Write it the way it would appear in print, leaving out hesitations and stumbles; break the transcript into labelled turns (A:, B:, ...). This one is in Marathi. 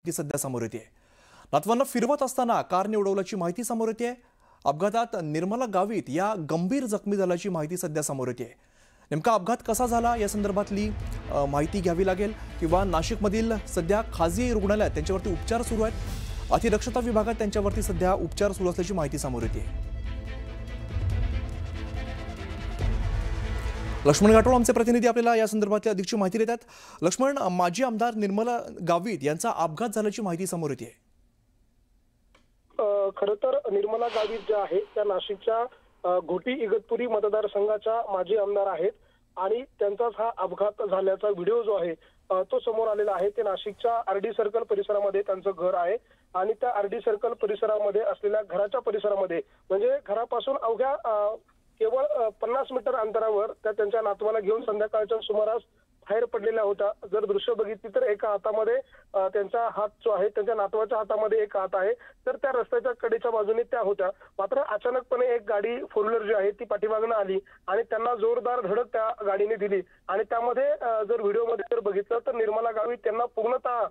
A: ती सध्या समोर येते। नातवांना फिरवत असताना कारने उडवल्याची माहिती समोर येते। अपघातात निर्मला गावित या गंभीर जखमी झाल्याची माहिती सध्या समोर येते। नेमका अपघात कसा झाला या संदर्भातली माहिती घ्यावी लागेल किंवा नाशिकमधील सध्या खाजगी रुग्णालयात त्यांच्यावरती उपचार सुरू आहेत। अतिदक्षता विभागात त्यांच्यावरती सध्या उपचार सुरू असल्याची माहिती समोर येते। लक्ष्मण गाठोड आमचे प्रतिनिधी आपल्याला या संदर्भातली अधिकची माहिती देतात। लक्ष्मण, माजी आमदार निर्मला गावित यांचा अपघात झाल्याची माहिती समोर येते।
B: खरं तर निर्मला गावित ज्या आहेत त्या नाशिकच्या घोटी इगतपुरी मतदारसंघाच्या माजी आमदार आहेत आणि त्यांचाच हा अपघात झाल्याचा व्हिडिओ जो आहे तो समोर आलेला आहे। ते नाशिकच्या आरडी सर्कल परिसरामध्ये त्यांचं घर आहे आणि त्या आरडी सर्कल परिसरामध्ये असलेल्या घराच्या परिसरामध्ये म्हणजे घरापासून अवघ्या केवळ 50 मीटर अंतरावर त्या त्यांच्या नातवाला घेऊन संध्याकाळच्या सुमारास बाहेर पडलेल्या होत्या। जर दृश्य बघितली तर एका हातामध्ये त्यांचा हात जो आहे त्यांच्या नातवाच्या हातामध्ये एक हात आहे, तर त्या रस्त्याच्या कडेच्या बाजूने त्या होत्या। मात्र अचानकपणे एक गाडी फोर व्हीलर जी आहे ती पाठीमागून आली आणि त्यांना जोरदार धडक त्या गाडीने दिली आणि त्यामध्ये जर व्हिडिओमध्ये जर बघितलं तर निर्मला गावित त्यांना पूर्णतः